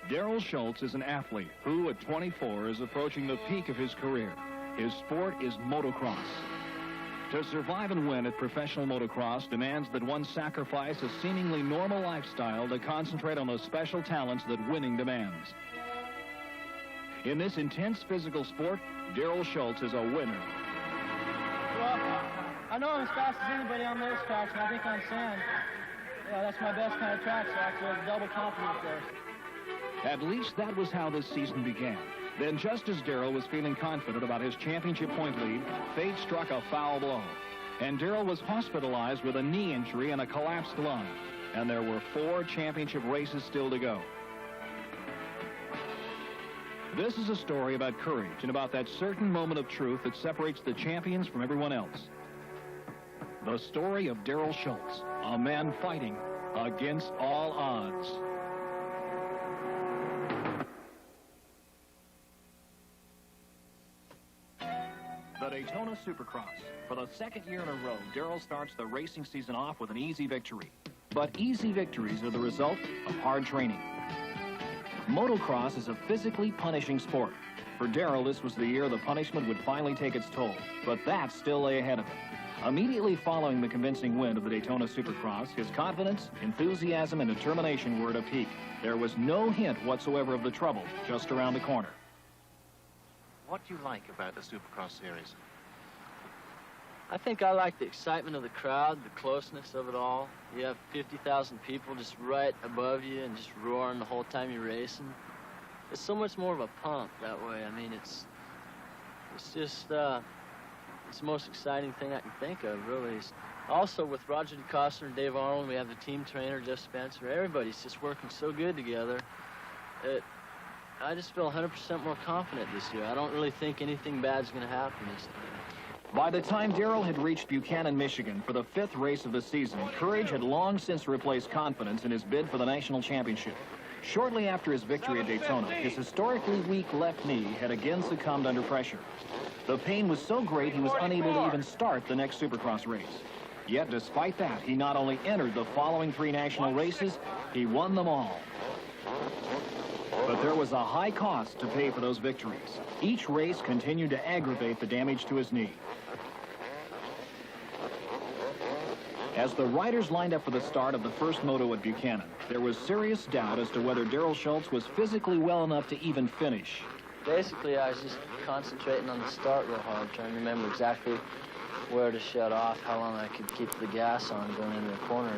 Darrell Shultz is an athlete who, at 24, is approaching the peak of his career. His sport is motocross. To survive and win at professional motocross demands that one sacrifice a seemingly normal lifestyle to concentrate on the special talents that winning demands. In this intense physical sport, Darrell Shultz is a winner. Well, I know I'm as fast as anybody on those tracks, and I think on sand, that's my best kind of track, so I actually have double confidence there. At least that was how this season began. Then, just as Darrell was feeling confident about his championship point lead, fate struck a foul blow. And Darrell was hospitalized with a knee injury and a collapsed lung. And there were 4 championship races still to go. This is a story about courage and about that certain moment of truth that separates the champions from everyone else. The story of Darrell Shultz, a man fighting against all odds. The Daytona Supercross. For the second year in a row, Darrell starts the racing season off with an easy victory. But easy victories are the result of hard training. Motocross is a physically punishing sport. For Darrell, this was the year the punishment would finally take its toll, but that still lay ahead of him. Immediately following the convincing win of the Daytona Supercross, his confidence, enthusiasm, and determination were at a peak. There was no hint whatsoever of the trouble just around the corner. What do you like about the Supercross series? I think I like the excitement of the crowd, the closeness of it all. You have 50,000 people just right above you and just roaring the whole time you're racing. It's so much more of a pump that way. I mean, it's just, it's the most exciting thing I can think of, really. Also, with Roger DeCoster and Dave Arnold, we have the team trainer, Jeff Spencer. Everybody's just working so good together. I just feel 100% more confident this year. I don't really think anything bad's going to happen this time. By the time Darrell had reached Buchanan, Michigan for the 5th race of the season, courage had long since replaced confidence in his bid for the national championship. Shortly after his victory at Daytona, his historically weak left knee had again succumbed under pressure. The pain was so great he was unable to even start the next Supercross race. Yet, despite that, he not only entered the following 3 national races, he won them all. But there was a high cost to pay for those victories. Each race continued to aggravate the damage to his knee. As the riders lined up for the start of the first moto at Buchanan, there was serious doubt as to whether Darrell Shultz was physically well enough to even finish. Basically, I was just concentrating on the start real hard, trying to remember exactly where to shut off, how long I could keep the gas on going into the corner.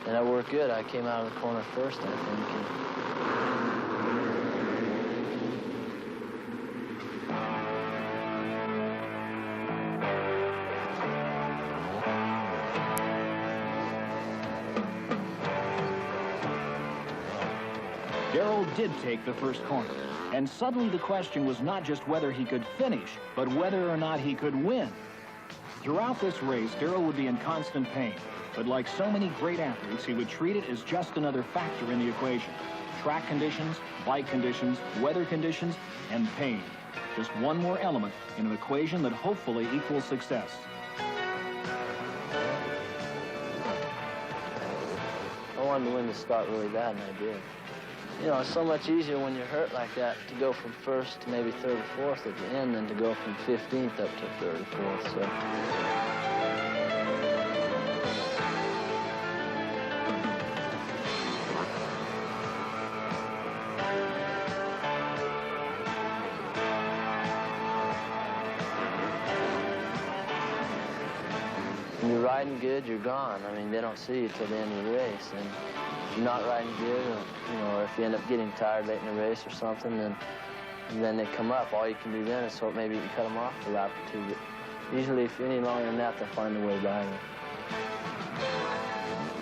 And it worked good. I came out of the corner first, I think. Darrell did take the first corner, and suddenly the question was not just whether he could finish, but whether or not he could win. Throughout this race, Darrell would be in constant pain, but like so many great athletes, he would treat it as just another factor in the equation. Track conditions, bike conditions, weather conditions, and pain. Just one more element in an equation that hopefully equals success. I wanted to win the start really bad, and I did. You know, it's so much easier when you're hurt like that to go from 1st to maybe 3rd or 4th at the end than to go from 15th up to 3rd or 4th. So. When you're riding good, you're gone. I mean, they don't see you till the end of the race. And if you're not riding good, or if you end up getting tired late in the race or something, then they come up. All you can do then is hope maybe you can cut them off for a lap or 2. But usually, if you're any longer than that, they'll find a way by you.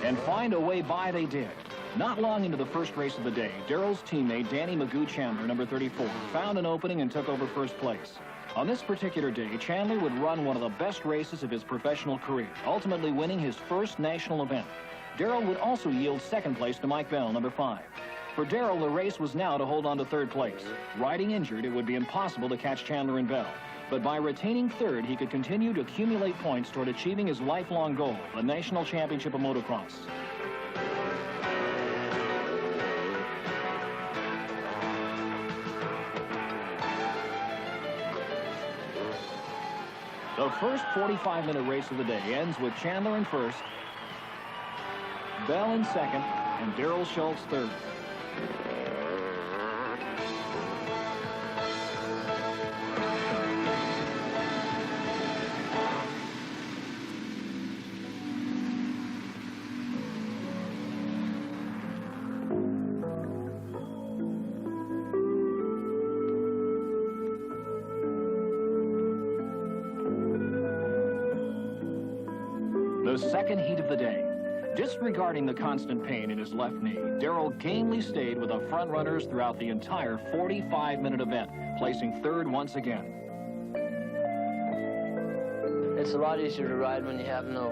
And find a way by they did. Not long into the first race of the day, Darrell's teammate, Danny Magoo Chandler, number 34, found an opening and took over first place. On this particular day, Chandler would run one of the best races of his professional career, ultimately winning his first national event. Darrell would also yield 2nd place to Mike Bell, number 5. For Darrell, the race was now to hold on to 3rd place. Riding injured, it would be impossible to catch Chandler and Bell. But by retaining 3rd, he could continue to accumulate points toward achieving his lifelong goal, the national championship of motocross. The first 45-minute race of the day ends with Chandler in first, Bell in second, and Darrell Shultz third. The second heat of the day. Disregarding the constant pain in his left knee, Darrell gamely stayed with the front runners throughout the entire 45-minute event, placing third once again. It's a lot easier to ride when you have no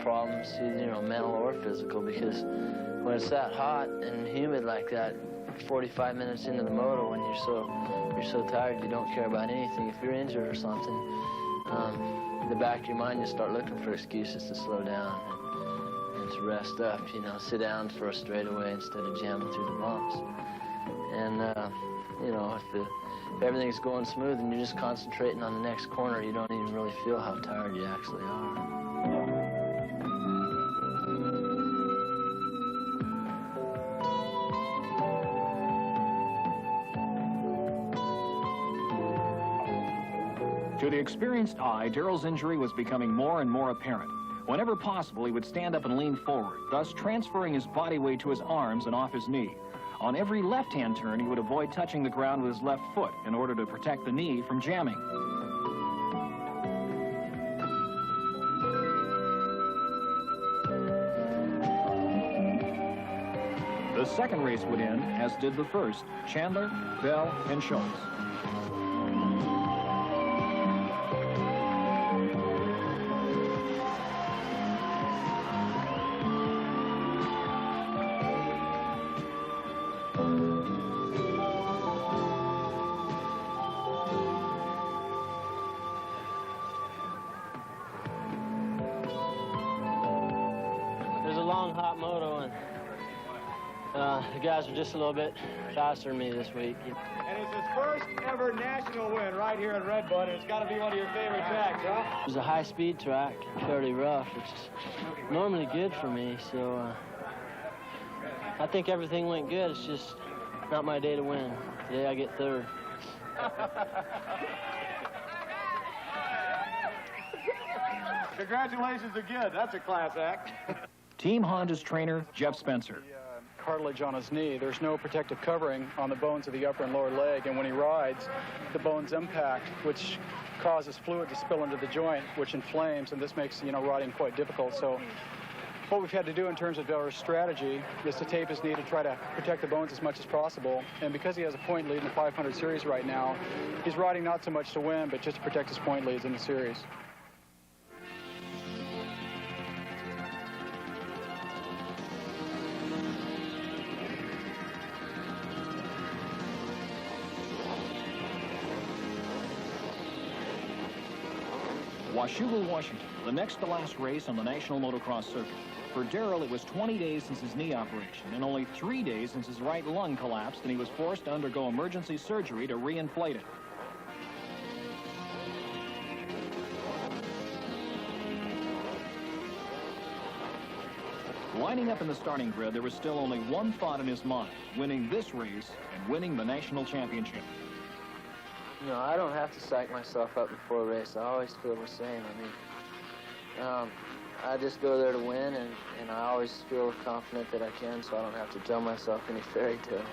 problems, you know, mental or physical, because when it's that hot and humid like that, 45 minutes into the moto, when you're so tired you don't care about anything. If you're injured or something, in the back of your mind you start looking for excuses to slow down and to rest up, you know, sit down for a straightaway instead of jamming through the bumps. And you know, if everything's going smooth and you're just concentrating on the next corner, you don't even really feel how tired you actually are. To the experienced eye, Darrell's injury was becoming more and more apparent. Whenever possible, he would stand up and lean forward, thus transferring his body weight to his arms and off his knee. On every left-hand turn, he would avoid touching the ground with his left foot in order to protect the knee from jamming. The second race would end, as did the first, Chandler, Bell, and Shultz. Long, hot moto, and the guys are just a little bit faster than me this week. And it's his first ever national win right here at Redbud, and it's got to be one of your favorite tracks, huh? It was a high-speed track, fairly rough, which is normally good for me, so I think everything went good. It's just not my day to win. Today I get third. Congratulations again. That's a class act. Team Honda's trainer, Jeff Spencer. Cartilage on his knee. There's no protective covering on the bones of the upper and lower leg, and when he rides, the bones impact, which causes fluid to spill into the joint, which inflames, and this makes, you know, riding quite difficult. So what we've had to do in terms of our strategy is to tape his knee to try to protect the bones as much as possible. And because he has a point lead in the 500 series right now, he's riding not so much to win, but just to protect his point leads in the series. Washougal, Washington, the next to last race on the National Motocross circuit. For Darrell, it was 20 days since his knee operation and only 3 days since his right lung collapsed and he was forced to undergo emergency surgery to reinflate it. Lining up in the starting grid, there was still only one thought in his mind: winning this race and winning the national championship. You know, I don't have to psych myself up before a race. I always feel the same. I mean, I just go there to win, and I always feel confident that I can, so I don't have to tell myself any fairy tales.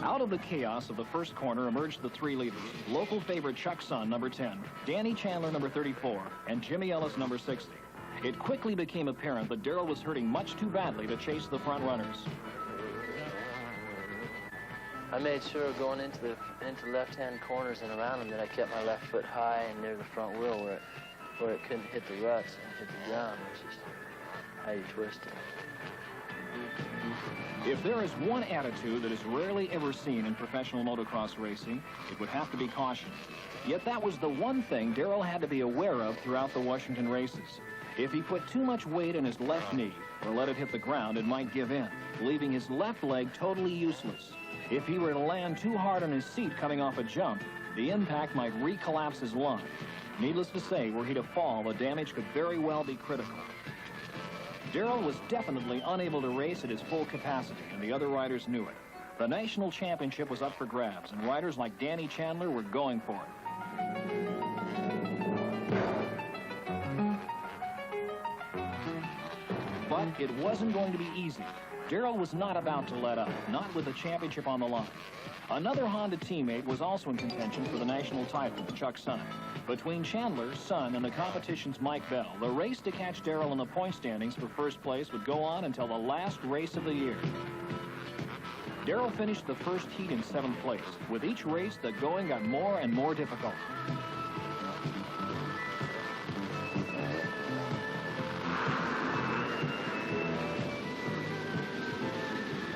Out of the chaos of the first corner emerged the three leaders: local favorite Chuck Son, number 10, Danny Chandler, number 34, and Jimmy Ellis, number 60. It quickly became apparent that Darrell was hurting much too badly to chase the front runners. I made sure going into left-hand corners and around them that I kept my left foot high and near the front wheel where it couldn't hit the ruts and hit the ground, which is how you twist it. If there is one attitude that is rarely ever seen in professional motocross racing, it would have to be caution. Yet that was the one thing Darrell had to be aware of throughout the Washington races. If he put too much weight on his left knee or let it hit the ground, it might give in, leaving his left leg totally useless. If he were to land too hard on his seat coming off a jump, the impact might re-collapse his lung. Needless to say, were he to fall, the damage could very well be critical. Darrell was definitely unable to race at his full capacity, and the other riders knew it. The national championship was up for grabs, and riders like Danny Chandler were going for it. But it wasn't going to be easy. Darrell was not about to let up, not with the championship on the line. Another Honda teammate was also in contention for the national title, Chuck Son. Between Chandler, Son, and the competition's Mike Bell, the race to catch Darrell in the point standings for first place would go on until the last race of the year. Darrell finished the first heat in 7th place. With each race, the going got more and more difficult.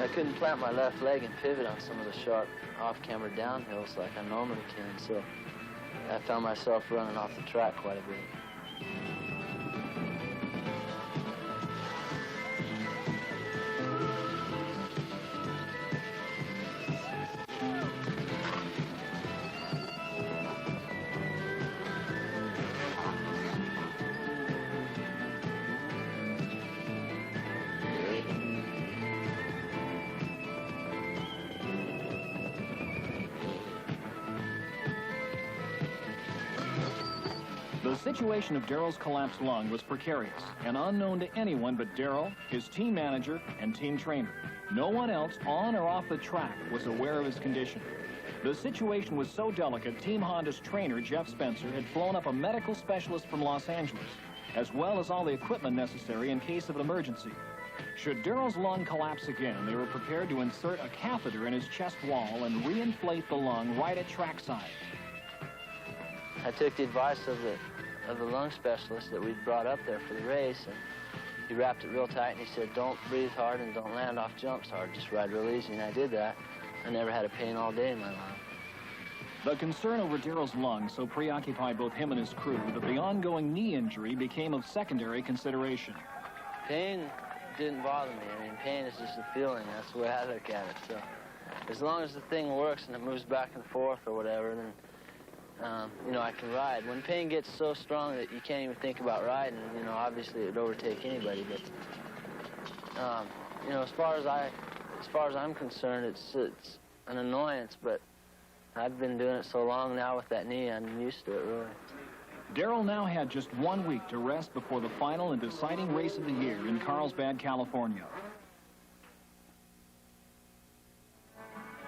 I couldn't plant my left leg and pivot on some of the sharp off-camera downhills like I normally can, so I found myself running off the track quite a bit. The situation of Darrell's collapsed lung was precarious and unknown to anyone but Darrell, his team manager, and team trainer. No one else on or off the track was aware of his condition. The situation was so delicate, Team Honda's trainer, Jeff Spencer, had flown up a medical specialist from Los Angeles, as well as all the equipment necessary in case of an emergency. Should Darrell's lung collapse again, they were prepared to insert a catheter in his chest wall and reinflate the lung right at trackside. I took the advice of the lung specialist that we'd brought up there for the race, and he wrapped it real tight, and he said, don't breathe hard and don't land off jumps hard, just ride real easy, and I did that. I never had a pain all day in my lung. The concern over Darrell's lung so preoccupied both him and his crew that the ongoing knee injury became of secondary consideration. Pain didn't bother me. I mean, pain is just a feeling. That's the way I look at it. So as long as the thing works and it moves back and forth or whatever, then you know, I can ride. When pain gets so strong that you can't even think about riding, you know, obviously it would overtake anybody. But you know, as far as I'm concerned, it's an annoyance. But I've been doing it so long now with that knee, I'm used to it, really. Darrell now had just 1 week to rest before the final and deciding race of the year in Carlsbad, California.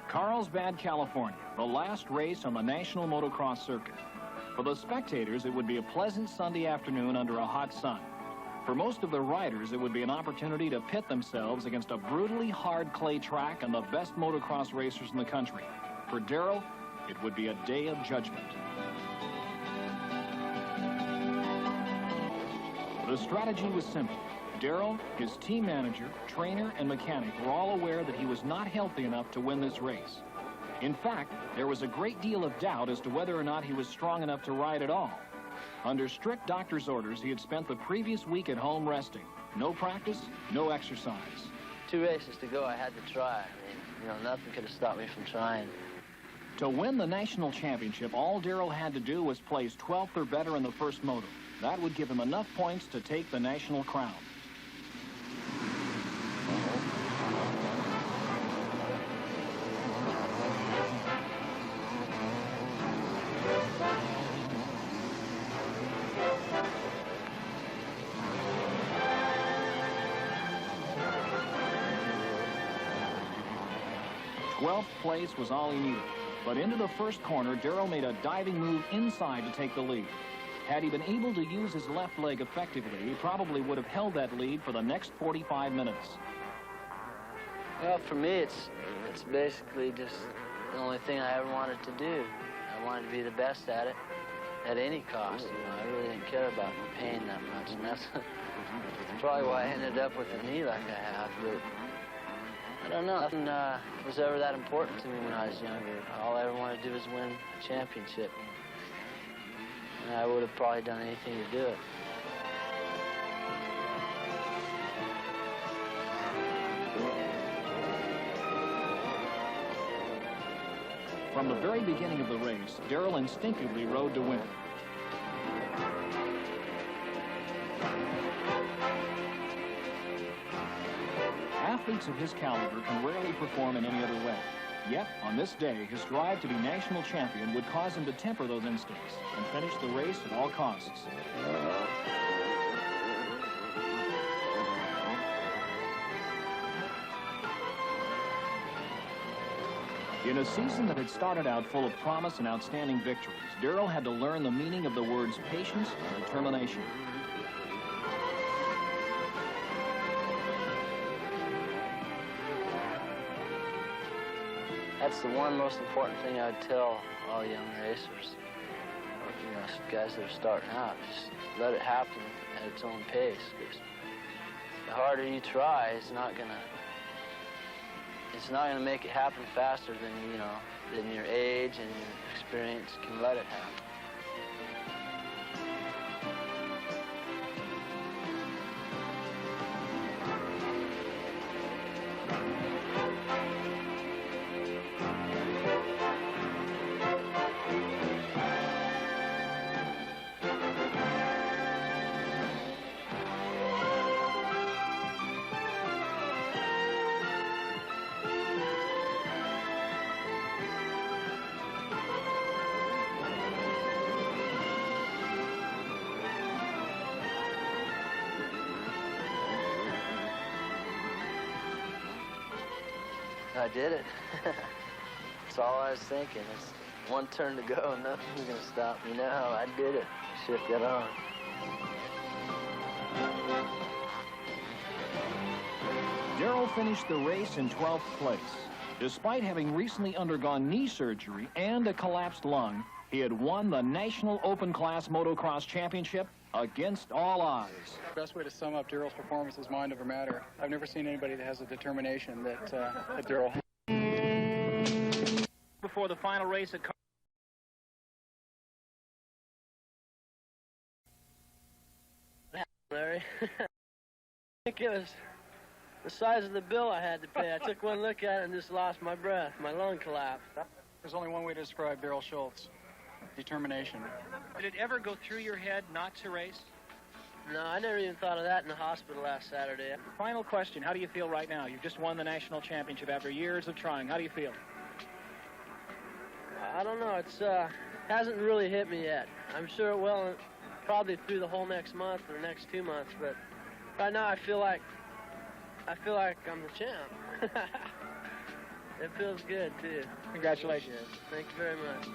Carlsbad, California, the last race on the national motocross circuit. For the spectators, it would be a pleasant Sunday afternoon under a hot sun. For most of the riders, it would be an opportunity to pit themselves against a brutally hard clay track and the best motocross racers in the country. For Darrell, it would be a day of judgment. The strategy was simple. Darrell, his team manager, trainer, and mechanic were all aware that he was not healthy enough to win this race. In fact, there was a great deal of doubt as to whether or not he was strong enough to ride at all. Under strict doctor's orders, he had spent the previous week at home resting. No practice, no exercise. 2 races to go, I had to try. I mean, you know, nothing could have stopped me from trying. To win the national championship, all Darrell had to do was place 12th or better in the first moto. That would give him enough points to take the national crown. Twelfth place was all he needed. But into the first corner, Darrell made a diving move inside to take the lead. Had he been able to use his left leg effectively, he probably would have held that lead for the next 45 minutes. Well, for me, it's basically just the only thing I ever wanted to do. I wanted to be the best at it. at any cost. You know, I really didn't care about pain that much, and that's probably why I ended up with a knee like I have. But I don't know. Nothing was ever that important to me when I was younger. All I ever wanted to do was win a championship. And I would have probably done anything to do it. From the very beginning of the race, Darrell instinctively rode to win. Athletes of his caliber can rarely perform in any other way. Yet, on this day, his drive to be national champion would cause him to temper those instincts and finish the race at all costs. In a season that had started out full of promise and outstanding victories, Darrell had to learn the meaning of the words patience and determination. That's the one most important thing I would tell all young racers, or, you know, guys that are starting out. Just let it happen at its own pace, because the harder you try, it's not gonna make it happen faster than, you know, than your age and your experience can let it happen. I did it. That's all I was thinking. It's one turn to go, and nothing's gonna stop me now. I did it. Shit, get on. Darrell finished the race in 12th place. Despite having recently undergone knee surgery and a collapsed lung, he had won the National Open Class Motocross Championship against all odds. The best way to sum up Darrell's performance is mind over matter. I've never seen anybody that has the determination that Darrell had. Before the final race at Larry. I think it was the size of the bill I had to pay. I took one look at it and just lost my breath. My lung collapsed. There's only one way to describe Darrell Shultz: determination. Did it ever go through your head not to race? No, I never even thought of that in the hospital last Saturday. Final question, how do you feel right now? You've just won the national championship after years of trying. How do you feel? I don't know. It's hasn't really hit me yet. I'm sure it will, probably through the whole next month or next 2 months. But right now, I feel like I'm the champ. It feels good too. Congratulations. Thank you very much.